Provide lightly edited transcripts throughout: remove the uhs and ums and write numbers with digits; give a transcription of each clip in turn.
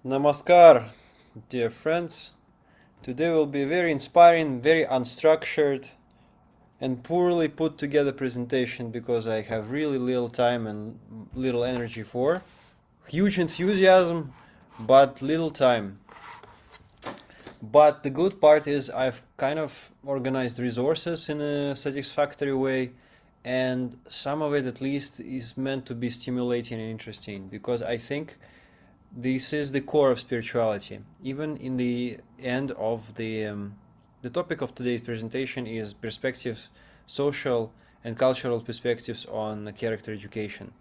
Namaskar, dear friends. Today will be a very inspiring, very unstructured, and poorly put together presentation because I have really little time and little energy for. Huge enthusiasm, but little time. But the good part is I've kind of organized resources in a satisfactory way, and some of it at least is meant to be stimulating and interesting because I think this is the core of spirituality. Even in the end of the topic of today's presentation is perspectives, social and cultural perspectives on character education.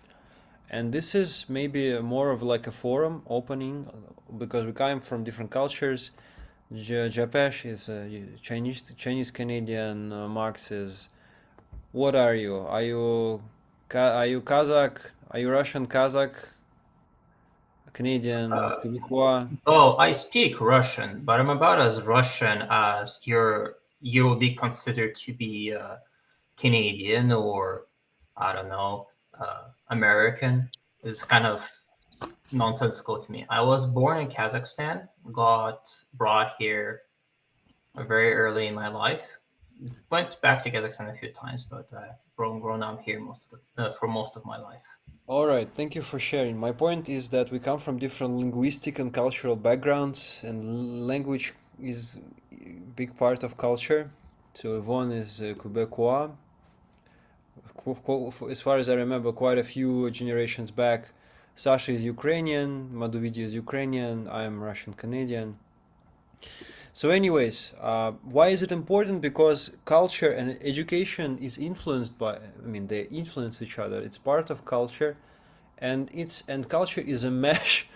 And this is maybe more of like a forum opening because we come from different cultures. Japesh is a Chinese Canadian. Max is. What are you? Are you Kazakh? Are you Russian Kazakh? Canadian, Uh, Quebecois. oh, I speak Russian, but I'm about as Russian as you will be considered to be Canadian or I don't know, American. It's kind of nonsensical to me. I was born in Kazakhstan, got brought here very early in my life. Went back to Kazakhstan a few times, but grown up here for most of my life. All right, thank you for sharing. My point is that we come from different linguistic and cultural backgrounds, and language is a big part of culture. So Yvonne is Quebecois. As far as I remember, quite a few generations back, Sasha is Ukrainian, Madhuvidi is Ukrainian, I am Russian Canadian. So, anyways, why is it important? Because culture and education is influenced by, I mean, they influence each other. It's part of culture, and culture is a mesh,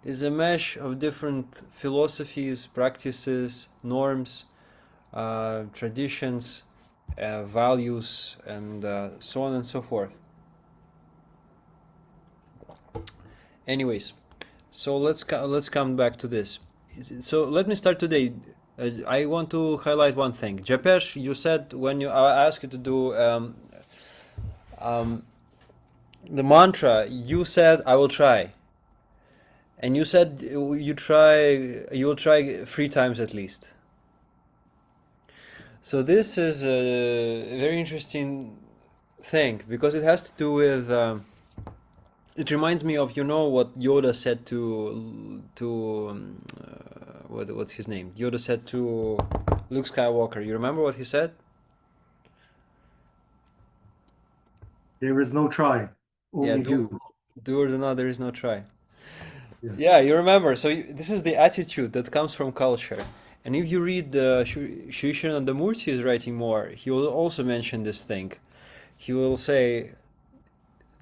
is a mesh of different philosophies, practices, norms, traditions, values, and so on and so forth. Anyways, so let's come back to this. So let me start today. I want to highlight one thing. Japesh, you said when I asked you to do um, the mantra, you said I will try, and you said you will try 3 times at least. So this is a very interesting thing because it has to do with. It reminds me of what Yoda said to what's his name? Yoda said to Luke Skywalker. You remember what he said? There is no try, Yeah, only do. do or do not. There is no try. Yeah. Yeah, you remember. So this is the attitude that comes from culture. And if you read Sri Srinandamurti is writing more, he will also mention this thing. He will say,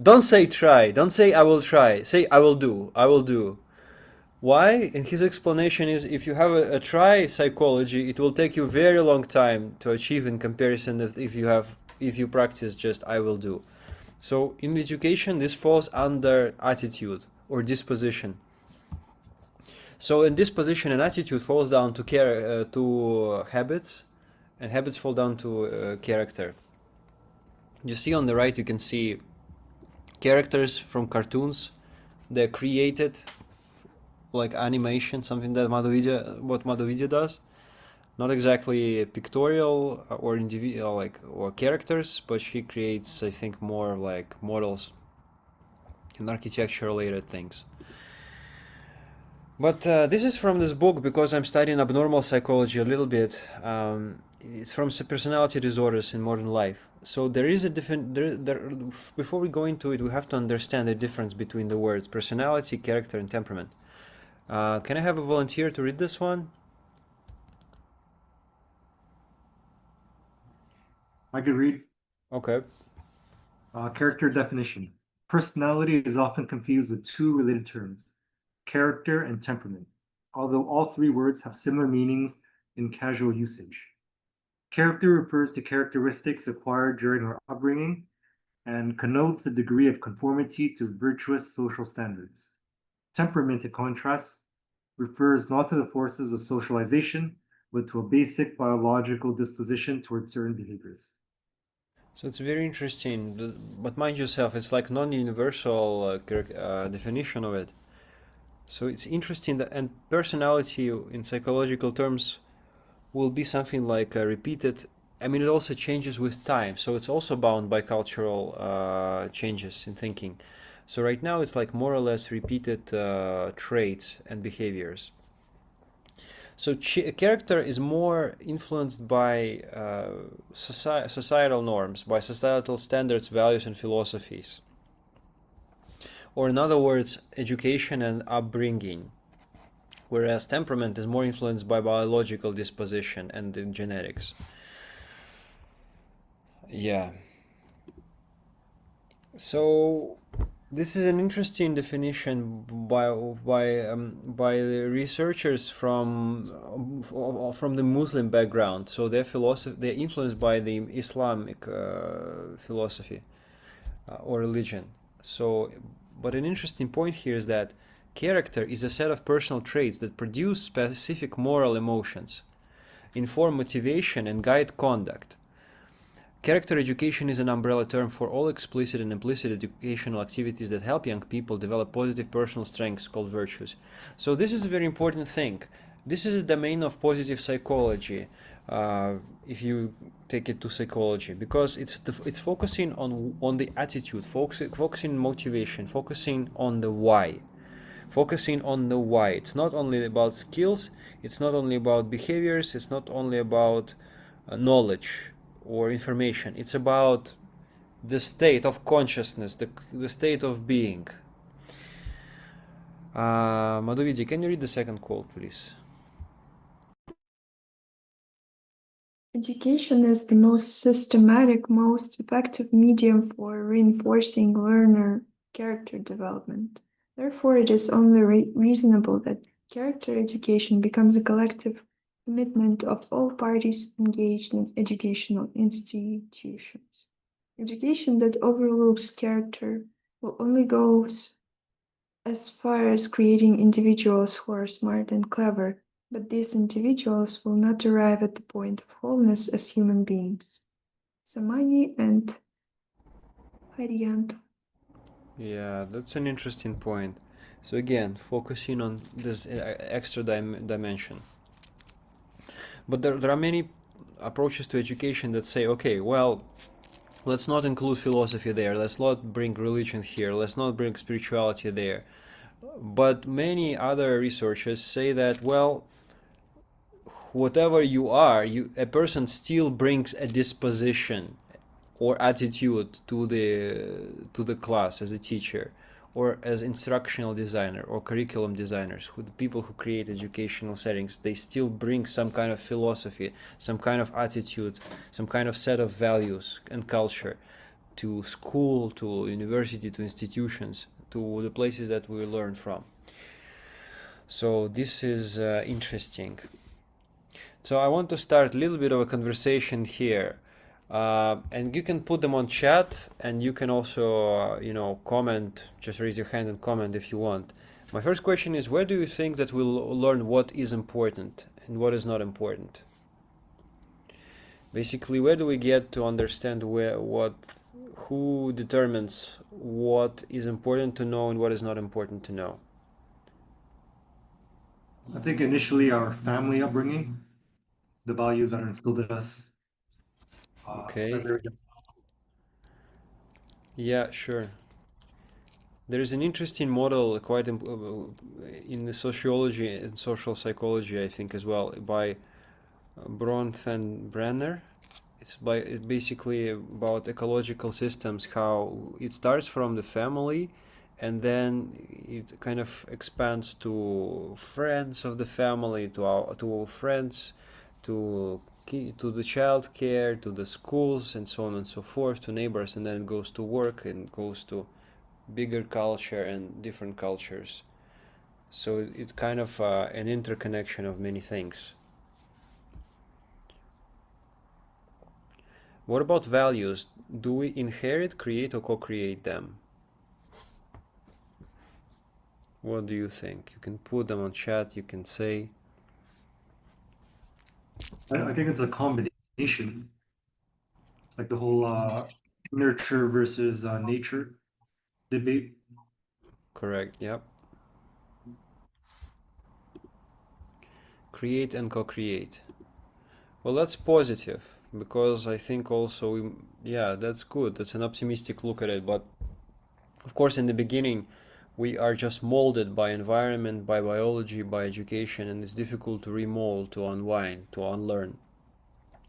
"Don't say try. Don't say I will try. Say I will do. I will do." Why? And his explanation is if you have a try psychology, it will take you very long time to achieve in comparison if you practice just I will do. So in education, this falls under attitude or disposition. So in disposition and attitude falls down to habits, and habits fall down to character. You see on the right, you can see characters from cartoons. They're created like animation, something that what Madhuvidi does. Not exactly pictorial or individual or characters, but she creates, I think, more like models and architecture related things. But this is from this book because I'm studying abnormal psychology a little bit. it's from personality disorders in modern life. So there is a different before we go into it, we have to understand the difference between the words personality, character, and temperament. Can I have a volunteer to read this one? I could read. Okay. Character definition. Personality is often confused with two related terms, character and temperament, although all three words have similar meanings in casual usage. Character refers to characteristics acquired during our upbringing and connotes a degree of conformity to virtuous social standards. Temperament, in contrast, refers not to the forces of socialization, but to a basic biological disposition towards certain behaviors. So it's very interesting, but mind yourself, it's like non-universal definition of it. So it's interesting that, and personality in psychological terms will be something like repeated. I mean, it also changes with time, so it's also bound by cultural changes in thinking. So right now it's like more or less repeated traits and behaviors. So character is more influenced by societal norms, by societal standards, values, and philosophies. Or in other words, education and upbringing. Whereas temperament is more influenced by biological disposition and genetics. Yeah. So this is an interesting definition by the researchers from the Muslim background. So their philosophy, they're influenced by the Islamic philosophy or religion. So, but an interesting point here is that character is a set of personal traits that produce specific moral emotions, inform motivation, and guide conduct. Character education is an umbrella term for all explicit and implicit educational activities that help young people develop positive personal strengths called virtues. So this is a very important thing. This is a domain of positive psychology, if you take it to psychology, because it's focusing on the attitude, focusing on motivation, focusing on the why. Focusing on the why. It's not only about skills, it's not only about behaviors, it's not only about knowledge or information. It's about the state of consciousness, the state of being. Madhuviji, can you read the second quote, please? Education is the most systematic, most effective medium for reinforcing learner character development. Therefore, it is only reasonable that character education becomes a collective commitment of all parties engaged in educational institutions. Education that overlooks character will only go as far as creating individuals who are smart and clever, but these individuals will not arrive at the point of wholeness as human beings. Samani and Harianto. Yeah, that's an interesting point. So again, focusing on this extra dimension. But there are many approaches to education that say, okay, well, let's not include philosophy there, let's not bring religion here, let's not bring spirituality there. But many other researchers say that, well, whatever you are, a person still brings a disposition or attitude to the class as a teacher, or as instructional designer or curriculum designers, the people who create educational settings. They still bring some kind of philosophy, some kind of attitude, some kind of set of values and culture to school, to university, to institutions, to the places that we learn from. So this is interesting. So I want to start a little bit of a conversation here. And you can put them on chat, and you can also, comment. Just raise your hand and comment if you want. My first question is, where do you think that we'll learn what is important and what is not important? Basically, where do we get to understand who determines what is important to know and what is not important to know? I think initially our family upbringing, the values that are instilled in us. Okay. Yeah, sure. There is an interesting model, quite in the sociology and social psychology, I think, as well, by Bronfenbrenner. It's basically about ecological systems, how it starts from the family and then it kind of expands to friends of the family, to friends, to the child care, to the schools, and so on and so forth, to neighbors, and then it goes to work and goes to bigger culture and different cultures. So it's kind of an interconnection of many things. What about values? Do we inherit, create, or co-create them? What do you think? You can put them on chat, you can say. I think it's a combination. It's like the whole nurture versus nature debate. Correct, yep. Create and co-create. Well, that's positive, because I think also, yeah, that's good. That's an optimistic look at it. But of course, in the beginning, we are just molded by environment, by biology, by education, and it's difficult to remold, to unwind, to unlearn.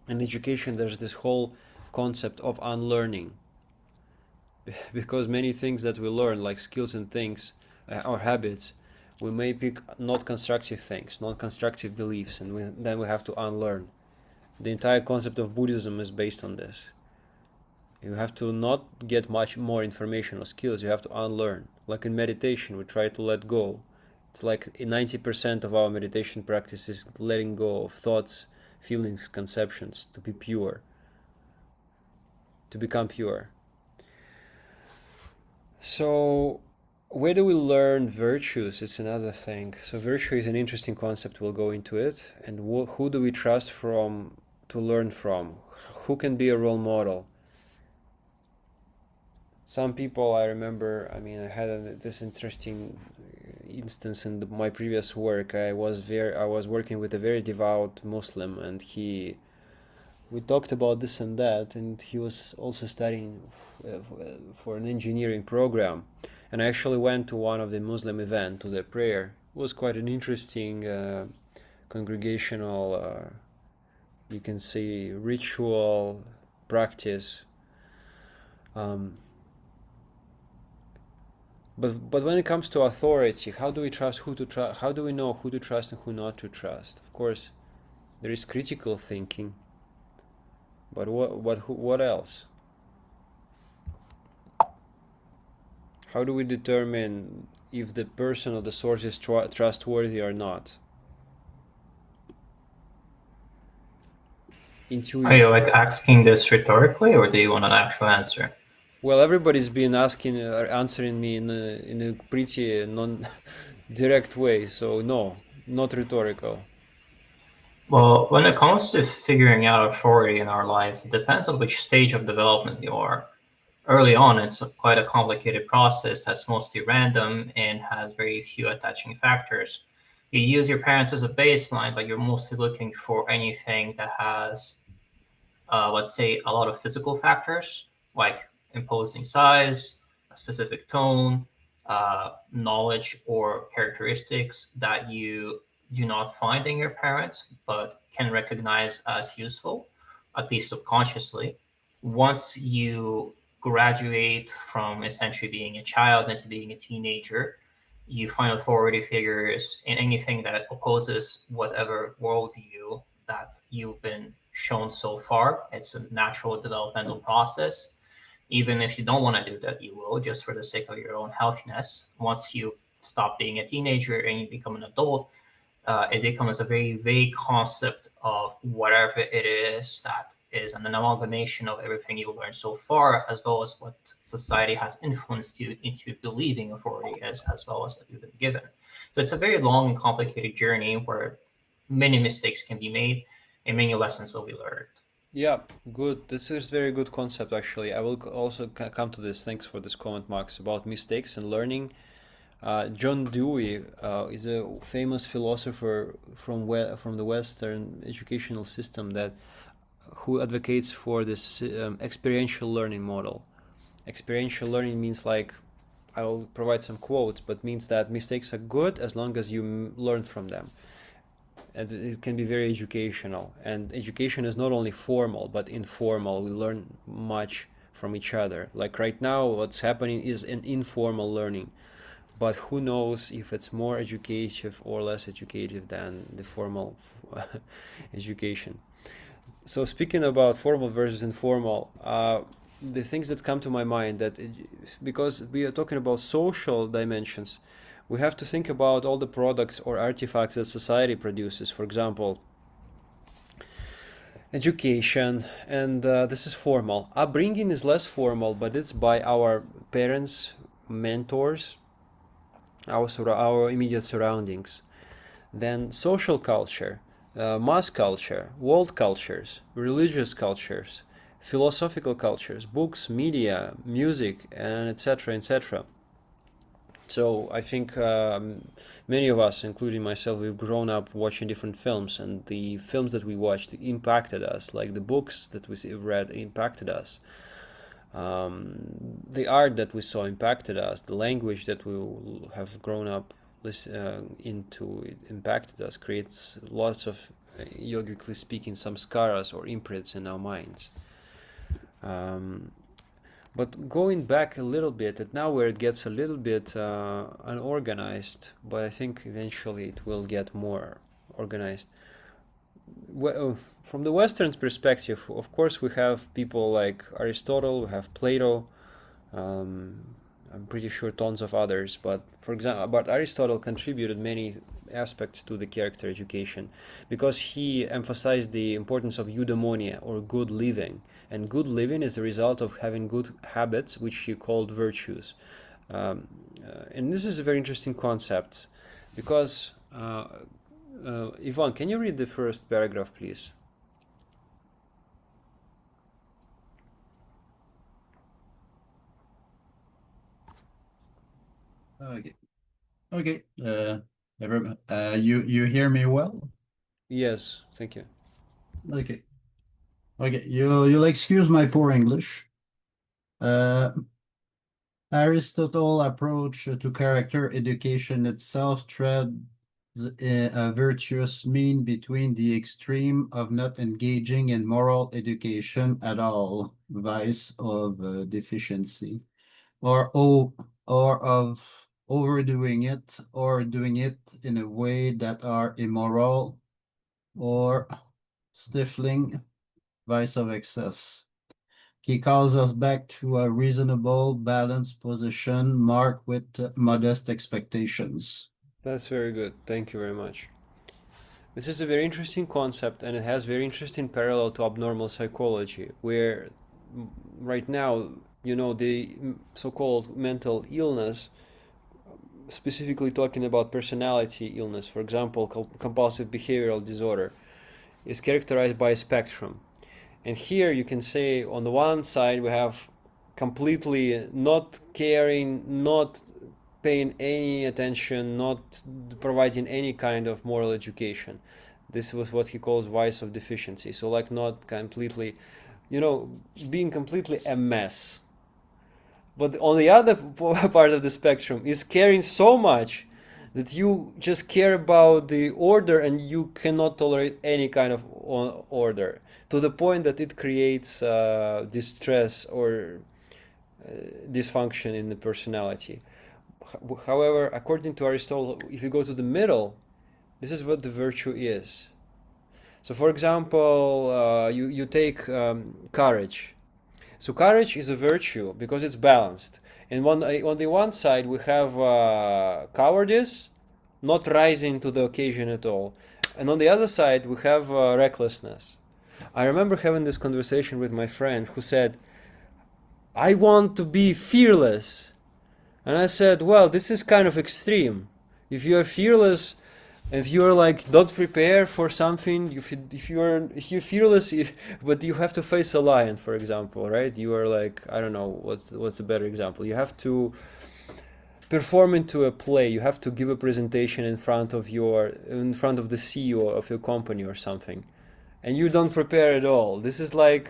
In education, there's this whole concept of unlearning, because many things that we learn, like skills and things, or habits, we may pick not constructive things, not constructive beliefs, and then we have to unlearn. The entire concept of Buddhism is based on this. You have to not get much more information or skills, you have to unlearn. Like in meditation, we try to let go. It's like 90% of our meditation practice is letting go of thoughts, feelings, conceptions, to be pure, to become pure. So, where do we learn virtues? It's another thing. So, virtue is an interesting concept, we'll go into it. And who do we trust from to learn from? Who can be a role model? Some people, I remember, I mean, I had this interesting instance in my previous work. I was working with a very devout Muslim, and we talked about this and that, and he was also studying for an engineering program. And I actually went to one of the Muslim event, to the prayer. It was quite an interesting congregational, you can say, ritual practice. But when it comes to authority, how do we trust who to trust? How do we know who to trust and who not to trust? Of course, there is critical thinking. But what else? How do we determine if the person or the source is trustworthy or not? Are you Intuition. like asking this rhetorically, or do you want an actual answer? Well, everybody's been asking or answering me in a pretty non-direct way, so no, not rhetorical. Well, when it comes to figuring out authority in our lives, it depends on which stage of development you are. Early on, it's quite a complicated process that's mostly random and has very few attaching factors. You use your parents as a baseline, but you're mostly looking for anything that has, let's say, a lot of physical factors, like imposing size, a specific tone, knowledge, or characteristics that you do not find in your parents, but can recognize as useful, at least subconsciously. Once you graduate from essentially being a child into being a teenager, you find authority figures in anything that opposes whatever worldview that you've been shown so far. It's a natural developmental process. Even if you don't want to do that, you will, just for the sake of your own healthiness. Once you stop being a teenager and you become an adult, it becomes a very vague concept of whatever it is that is an amalgamation of everything you've learned so far, as well as what society has influenced you into believing authority is, as well as what you've been given. So it's a very long and complicated journey where many mistakes can be made and many lessons will be learned. Yeah, good. This is very good concept actually. I will also come to this. Thanks for this comment, Max, about mistakes and learning. John Dewey is a famous philosopher from the Western educational system that who advocates for this experiential learning model. Experiential learning means, like, I will provide some quotes, but means that mistakes are good as long as you learn from them. and it can be very educational. And education is not only formal but informal. We learn much from each other. Like right now, what's happening is an informal learning, but who knows if it's more educative or less educative than the formal education. So speaking about formal versus informal, the things that come to my mind because we are talking about social dimensions, we have to think about all the products or artifacts that society produces. For example, education, and this is formal. Upbringing is less formal, but it's by our parents, mentors, our immediate surroundings. Then social culture, mass culture, world cultures, religious cultures, philosophical cultures, books, media, music, and etc. etc. So I think many of us, including myself, we've grown up watching different films, and the films that we watched impacted us, like the books that we read impacted us. The art that we saw impacted us, the language that we have grown up into it impacted us, creates lots of, yogically speaking, some scars or imprints in our minds. But going back a little bit, and now where it gets a little bit unorganized, but I think eventually it will get more organized. Well, from the Western perspective, of course, we have people like Aristotle, we have Plato, I'm pretty sure tons of others, but for example, but Aristotle contributed many aspects to the character education because he emphasized the importance of eudaimonia, or good living, and good living is the result of having good habits, which he called virtues. And this is a very interesting concept because Ivan, can you read the first paragraph, please? Okay. Okay. You hear me well? Yes, thank you. Okay. Okay. You'll excuse my poor English. Aristotle approach to character education itself treads a virtuous mean between the extreme of not engaging in moral education at all, vice of deficiency, or of overdoing it, or doing it in a way that are immoral, or stifling, vice of excess. He calls us back to a reasonable, balanced position marked with modest expectations. That's very good. Thank you very much. This is a very interesting concept, and it has very interesting parallel to abnormal psychology, where right now, the so-called mental illness, specifically talking about personality illness, for example, compulsive behavioral disorder, is characterized by a spectrum. And here you can say on the one side we have completely not caring, not paying any attention, not providing any kind of moral education. This was what he calls vice of deficiency. So like not completely, being completely a mess. But on the other part of the spectrum is caring so much that you just care about the order and you cannot tolerate any kind of order, to the point that it creates distress or dysfunction in the personality. However, according to Aristotle, if you go to the middle, this is what the virtue is. So for example, you take courage. So courage is a virtue because it's balanced. And on the one side we have cowardice, not rising to the occasion at all. And on the other side we have recklessness. I remember having this conversation with my friend who said, I want to be fearless. And I said, well, this is kind of extreme. If you are fearless, if you're like not prepared for something, if you're fearless, but you have to face a lion, for example, right? You are like, I don't know, what's the better example? You have to perform into a play. You have to give a presentation in front of the CEO of your company or something, and you don't prepare at all. This is like,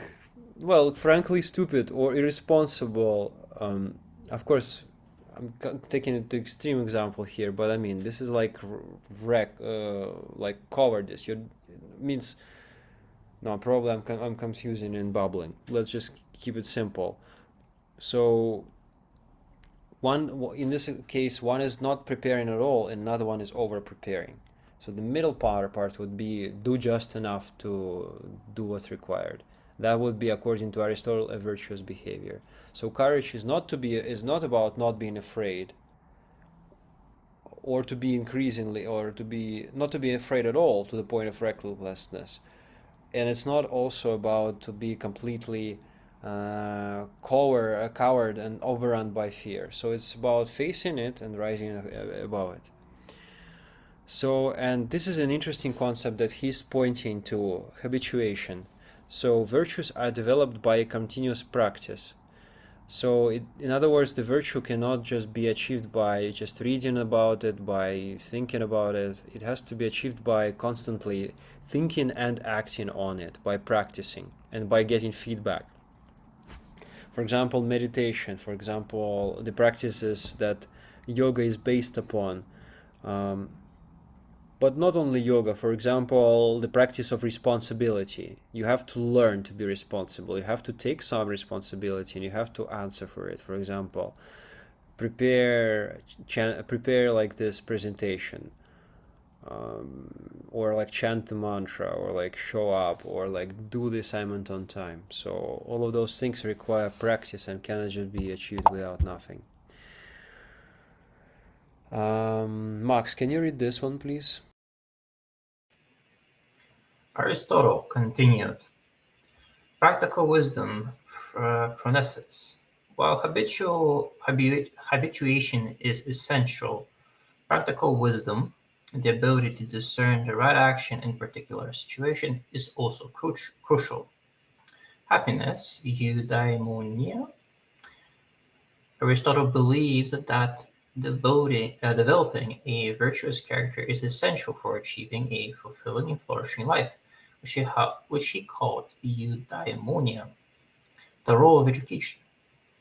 well, frankly, stupid or irresponsible. Of course, taking it to extreme example here, but I mean this is like like cowardice. You means no, probably I'm confusing and bubbling. Let's just keep it simple. So in this case, one is not preparing at all, and another one is over preparing. So the middle part would be do just enough to do what's required. That would be, according to Aristotle, a virtuous behavior. So courage is not about not being afraid, or to be increasingly, or to be not to be afraid at all to the point of recklessness. And it's not also about to be completely coward and overrun by fear. So it's about facing it and rising above it. So, and this is an interesting concept that he's pointing to, habituation. So virtues are developed by continuous practice. So in other words, the virtue cannot just be achieved by just reading about it, by thinking about it. It has to be achieved by constantly thinking and acting on it, by practicing and by getting feedback. For example, meditation, for example, the practices that yoga is based upon. But not only yoga, for example, the practice of responsibility. You have to learn to be responsible. You have to take some responsibility and you have to answer for it. For example, prepare like this presentation, or like chant the mantra, or like show up, or like do the assignment on time. So all of those things require practice and cannot just be achieved without nothing. Max, can you read this one, please? Aristotle continued, practical wisdom pronesis. While habituation is essential, practical wisdom, the ability to discern the right action in particular situation, is also crucial. Happiness, eudaimonia. Aristotle believes that developing a virtuous character is essential for achieving a fulfilling and flourishing life, which he called eudaimonia. The role of education.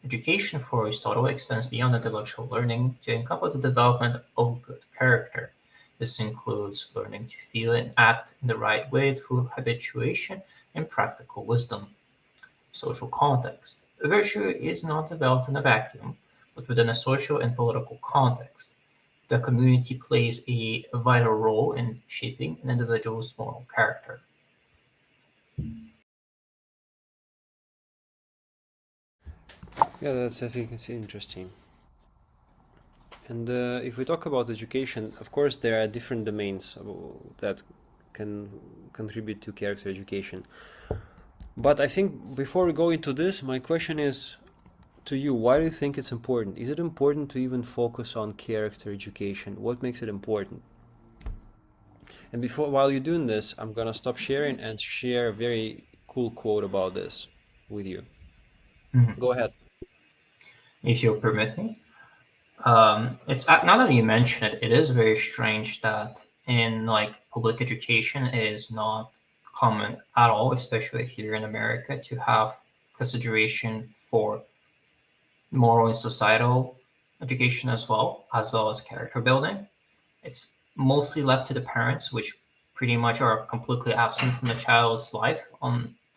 Education for Aristotle extends beyond intellectual learning to encompass the development of good character. This includes learning to feel and act in the right way through habituation and practical wisdom. Social context. Virtue is not developed in a vacuum, but within a social and political context. The community plays a vital role in shaping an individual's moral character. Yeah, that's, I think it's interesting. And if we talk about education, of course, there are different domains that can contribute to character education. But I think before we go into this, my question is to you, why do you think it's important? Is it important to even focus on character education? What makes it important? And while you're doing this, I'm gonna stop sharing and share a very cool quote about this with you. Go ahead. If you'll permit me. It's now that you mention it, it is very strange that in like public education it is not common at all, especially here in America, to have consideration for moral and societal education as well as character building. It's mostly left to the parents, which pretty much are completely absent from the child's life,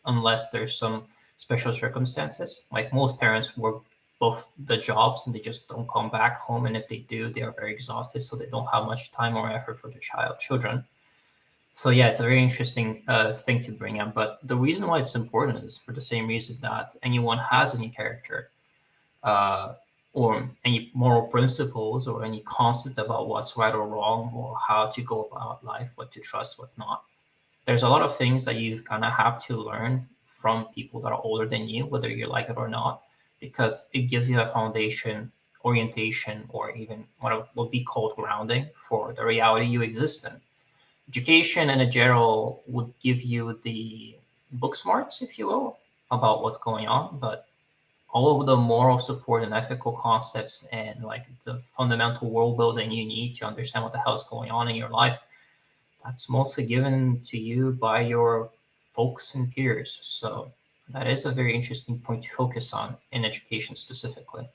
unless there's some special circumstances. Like most parents work both the jobs and they just don't come back home, and if they do, they are very exhausted, so they don't have much time or effort for their children. So yeah, it's a very interesting thing to bring up. But the reason why it's important is for the same reason that anyone has any character uh, or any moral principles or any concept about what's right or wrong or how to go about life, what to trust, what not. There's a lot of things that you kind of have to learn from people that are older than you, whether you like it or not, because it gives you a foundation, orientation, or even what would be called grounding for the reality you exist in. Education in a general would give you the book smarts, if you will, about what's going on, but all of the moral support and ethical concepts and like the fundamental world building you need to understand what the hell is going on in your life, that's mostly given to you by your folks and peers. So that is a very interesting point to focus on in education specifically.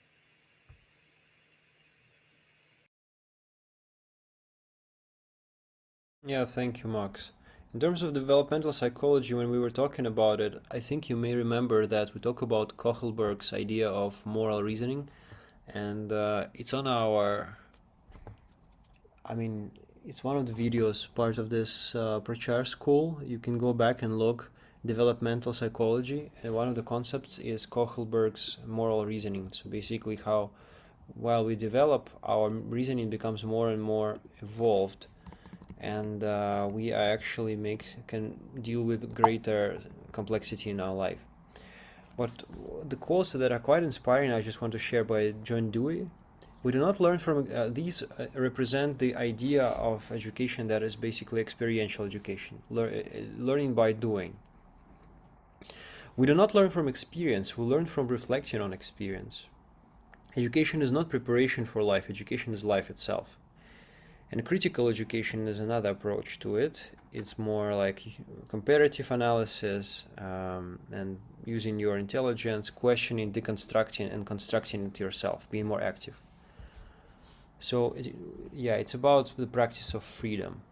Yeah, thank you, Max. In terms of developmental psychology, when we were talking about it, I think you may remember that we talk about Kohlberg's idea of moral reasoning, and it's on our, I mean, it's one of the videos part of this Prachar school. You can go back and look developmental psychology, and one of the concepts is Kohlberg's moral reasoning. So basically, how while we develop, our reasoning becomes more and more evolved, and we actually can deal with greater complexity in our life. But the quotes that are quite inspiring, I just want to share by John Dewey. We do not learn from these represent the idea of education that is basically experiential education, learning by doing. We do not learn from experience, we learn from reflecting on experience. Education is not preparation for life, education is life itself. And critical education is another approach to it. It's more like comparative analysis and using your intelligence, questioning, deconstructing, and constructing it yourself, being more active. So, yeah, it's about the practice of freedom.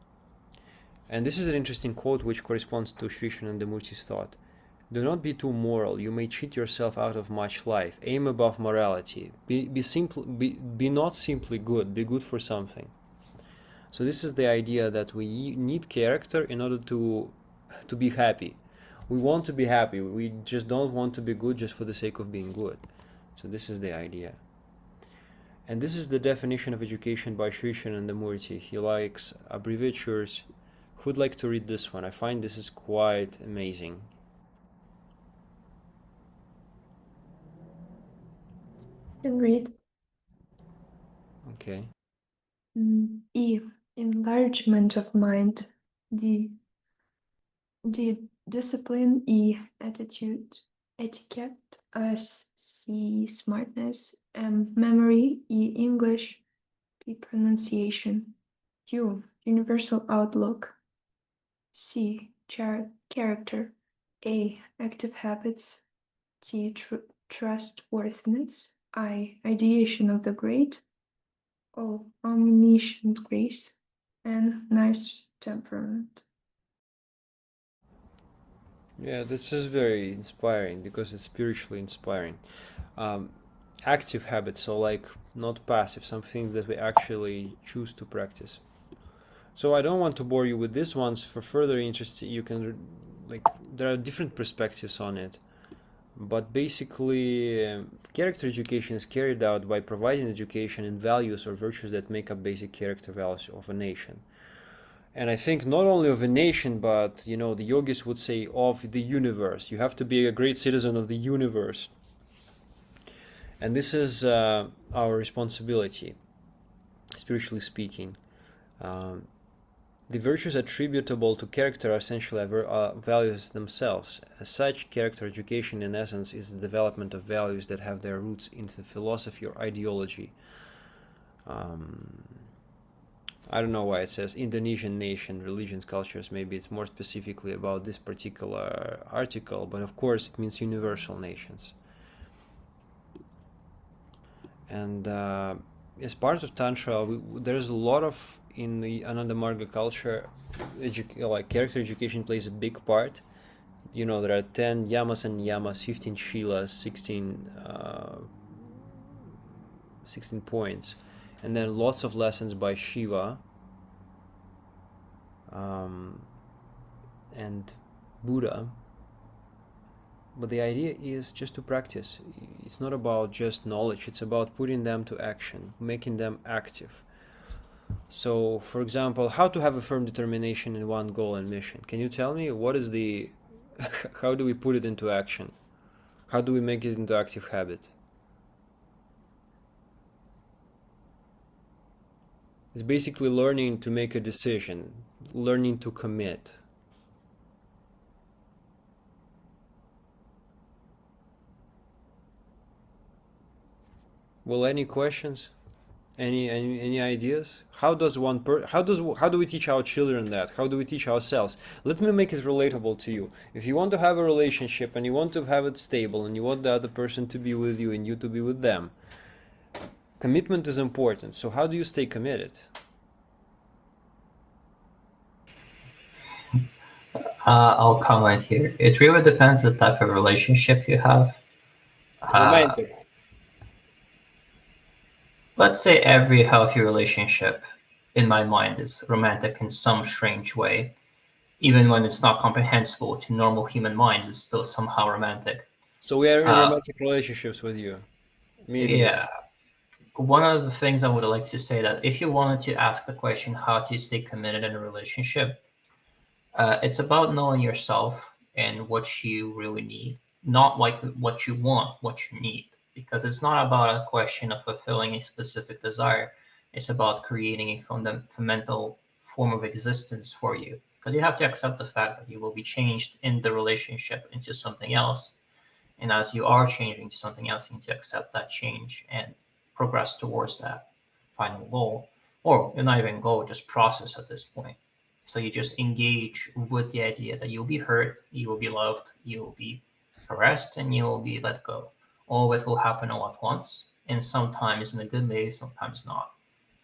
And this is an interesting quote which corresponds to Sri Shanandamurti's thought. Do not be too moral, you may cheat yourself out of much life. Aim above morality. Be not simply good, be good for something. So this is the idea that we need character in order to be happy. We want to be happy, we just don't want to be good just for the sake of being good. So this is the idea. And this is the definition of education by Sri Shanandamurti. He likes abbreviatures. Who'd like to read this one? I find this is quite amazing. Can read. Okay. E. Enlargement of mind. D. Discipline. E. Attitude. Etiquette. S. C. Smartness. M. Memory. E. English. P. Pronunciation. U. Universal outlook. C. Character. A. Active habits. T. Trustworthiness. I. Ideation of the great. O. Omniscient grace. And nice temperament. Yeah, this is very inspiring because it's spiritually inspiring. Active habits, so like not passive, something that we actually choose to practice. So I don't want to bore you with these ones. For further interest, you can there are different perspectives on it. But basically, character education is carried out by providing education in values or virtues that make up basic character values of a nation. And I think not only of a nation, but the yogis would say of the universe. You have to be a great citizen of the universe. And this is our responsibility, spiritually speaking. The virtues attributable to character are essentially values themselves. As such, character education in essence is the development of values that have their roots into the philosophy or ideology. I don't know why it says Indonesian nation, religions, cultures. Maybe it's more specifically about this particular article, but of course it means universal nations. And as part of Tantra, there's a lot of, in the Ananda Marga culture, character education plays a big part. There are 10 yamas and niyamas, 15 shilas, 16 points, and then lots of lessons by Shiva and Buddha. But the idea is just to practice. It's not about just knowledge, it's about putting them to action, making them active. So, for example, how to have a firm determination in one goal and mission. Can you tell me what is how do we put it into action? How do we make it into active habit? It's basically learning to make a decision, learning to commit. Well, any questions? Any ideas? How do we teach our children that? How do we teach ourselves? Let me make it relatable to you. If you want to have a relationship and you want to have it stable and you want the other person to be with you and you to be with them, commitment is important. So how do you stay committed? I'll comment here. It really depends the type of relationship you have. Romantic. Let's say every healthy relationship, in my mind, is romantic in some strange way. Even when it's not comprehensible to normal human minds, it's still somehow romantic. So we are in Uh, romantic relationships with you, me and you. yeah. One of the things I would like to say that if you wanted to ask the question how to stay committed in a relationship, it's about knowing yourself and what you really need, not like what you want, what you need. Because it's not about a question of fulfilling a specific desire. It's about creating a fundamental form of existence for you. Because you have to accept the fact that you will be changed in the relationship into something else. And as you are changing to something else, you need to accept that change and progress towards that final goal. Or not even goal, just process at this point. So you just engage with the idea that you'll be hurt, you will be loved, you will be harassed, and you will be let go. All of it will happen all at once, and sometimes in a good way, sometimes not.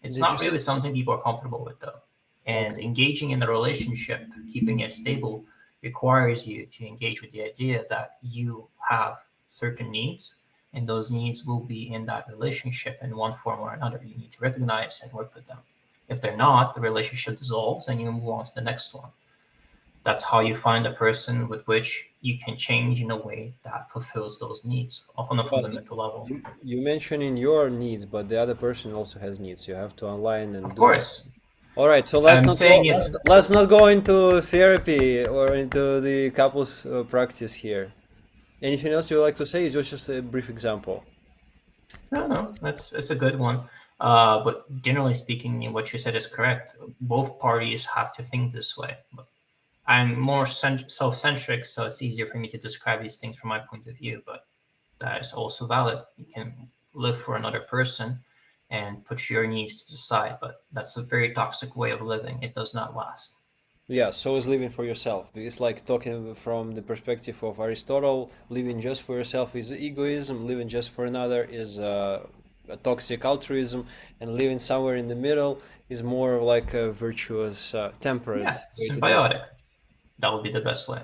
It's Did you not say? really something people are comfortable with, though. And Okay. engaging in a relationship, keeping it stable, requires you to engage with the idea that you have certain needs, and those needs will be in that relationship in one form or another. You need to recognize and work with them. If they're not, the relationship dissolves and you move on to the next one. That's how you find a person with which you can change in a way that fulfills those needs on a But fundamental level. you mentioning your needs, but the other person also has needs. You have to align and Of do that. course, All right, so I'm saying it. let's not go into therapy or into the couples practice here. Anything else you would like to say? It was just a brief example. No, that's it's a good one. But generally speaking, what you said is correct. Both parties have to think this way. But I'm more self-centric, so it's easier for me to describe these things from my point of view. But that is also valid. You can live for another person and put your needs to the side, but that's a very toxic way of living. It does not last. Yeah, so is living for yourself. It's like talking from the perspective of Aristotle, living just for yourself is egoism, living just for another is a toxic altruism, and living somewhere in the middle is more like a virtuous, Yeah, temperate way to do it. symbiotic. That would be the best way.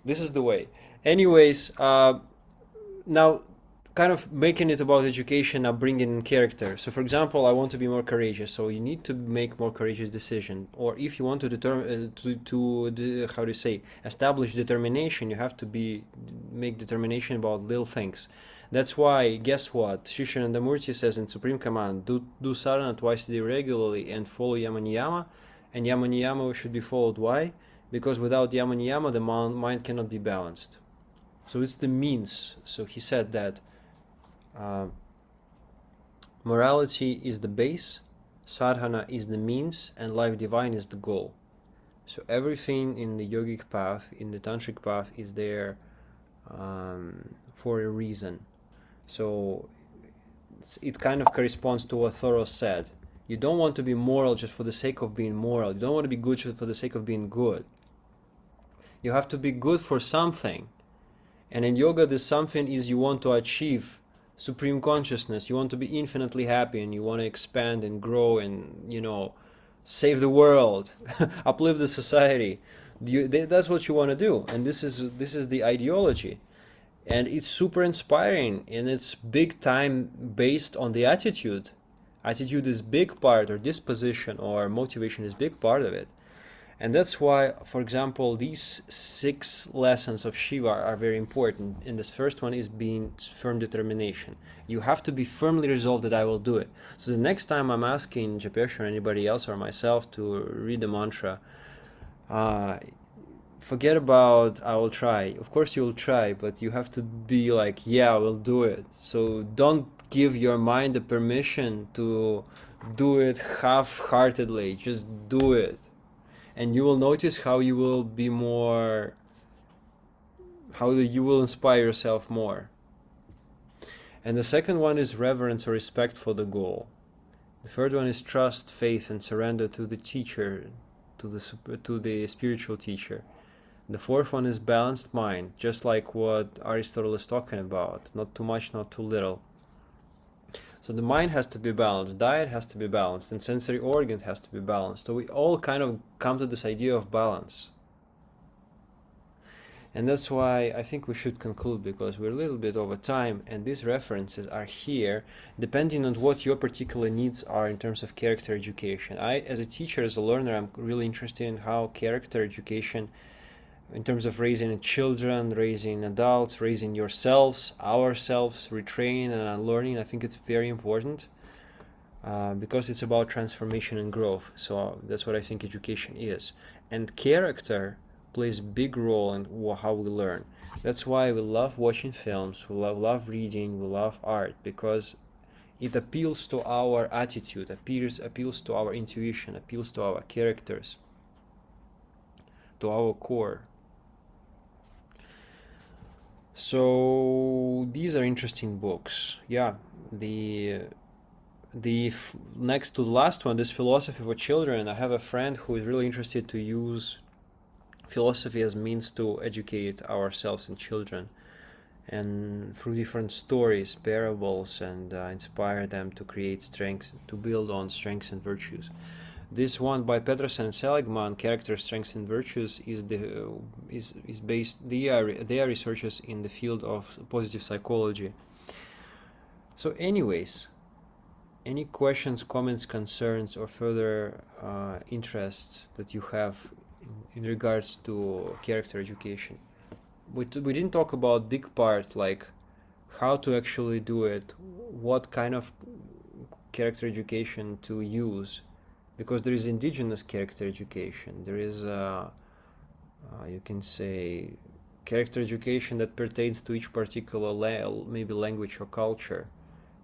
This is the way. Anyways, now kind of making it about education, now bringing in character. So for example, I want to be more courageous, so you need to make more courageous decision. Or if you want to determine how do you say, establish determination, you have to be make determination about little things. That's why, guess what, Shishanandamurti says in Supreme Command, do sadhana twice a day regularly and follow yama niyama, and yama niyama should be followed. Why? Because without yama niyama the mind cannot be balanced. So it's the means. So he said that uh, morality is the base, sadhana is the means, and life divine is the goal. So everything in the yogic path, in the tantric path, is there for a reason. So it kind of corresponds to what Thoreau said. You don't want to be moral just for the sake of being moral. You don't want to be good just for the sake of being good. You have to be good for something. And in yoga, this something is you want to achieve supreme consciousness. You want to be infinitely happy, and you want to expand and grow and, save the world, uplift the society. That's what you want to do. And this is the ideology. And it's super inspiring, and it's big time based on the attitude. Attitude is big part, or disposition or motivation is big part of it. And that's why, for example, these 6 lessons of Shiva are very important. And this first one is being firm determination. You have to be firmly resolved that I will do it. So the next time I'm asking Japesh or anybody else or myself to read the mantra, forget about I will try. Of course you will try, but you have to be like, yeah, I will do it. So don't give your mind the permission to do it half-heartedly. Just do it. And you will notice how you will be more, how you will inspire yourself more. And the second one is reverence or respect for the goal. The third one is trust, faith, and surrender to the teacher, to the spiritual teacher. The fourth one is balanced mind, just like what Aristotle is talking about. Not too much, not too little. So the mind has to be balanced, diet has to be balanced, and sensory organ has to be balanced. So we all kind of come to this idea of balance. And that's why I think we should conclude, because we're a little bit over time, and these references are here depending on what your particular needs are in terms of character education. As a teacher, as a learner, I'm really interested in how character education, in terms of raising children, raising adults, raising yourselves, ourselves, retraining and unlearning, I think it's very important because it's about transformation and growth. So that's what I think education is. And character plays a big role in how we learn. That's why we love watching films, we love reading, we love art, because it appeals to our attitude, appeals to our intuition, appeals to our characters, to our core. So these are interesting books. Yeah, the next to the last one, this philosophy for children, I have a friend who is really interested to use philosophy as means to educate ourselves and children, and through different stories, parables, and inspire them to create strengths, to build on strengths and virtues. This one by Peterson and Seligman, Character, Strengths and Virtues, is based. They are researchers in the field of positive psychology. So, anyways, any questions, comments, concerns, or further interests that you have in regards to character education? We didn't talk about big part, like how to actually do it, what kind of character education to use, because there is indigenous character education, there is you can say character education that pertains to each particular maybe language or culture,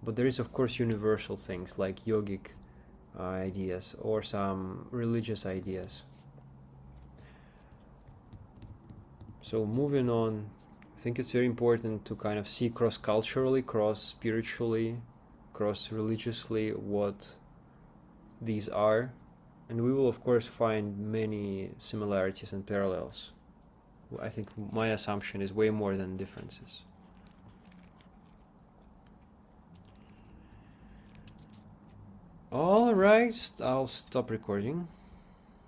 but there is of course universal things like yogic ideas or some religious ideas. So moving on, I think it's very important to kind of see cross-culturally, cross-spiritually, cross-religiously what these are, and we will of course find many similarities and parallels. I think my assumption is way more than differences. All right, I'll stop recording.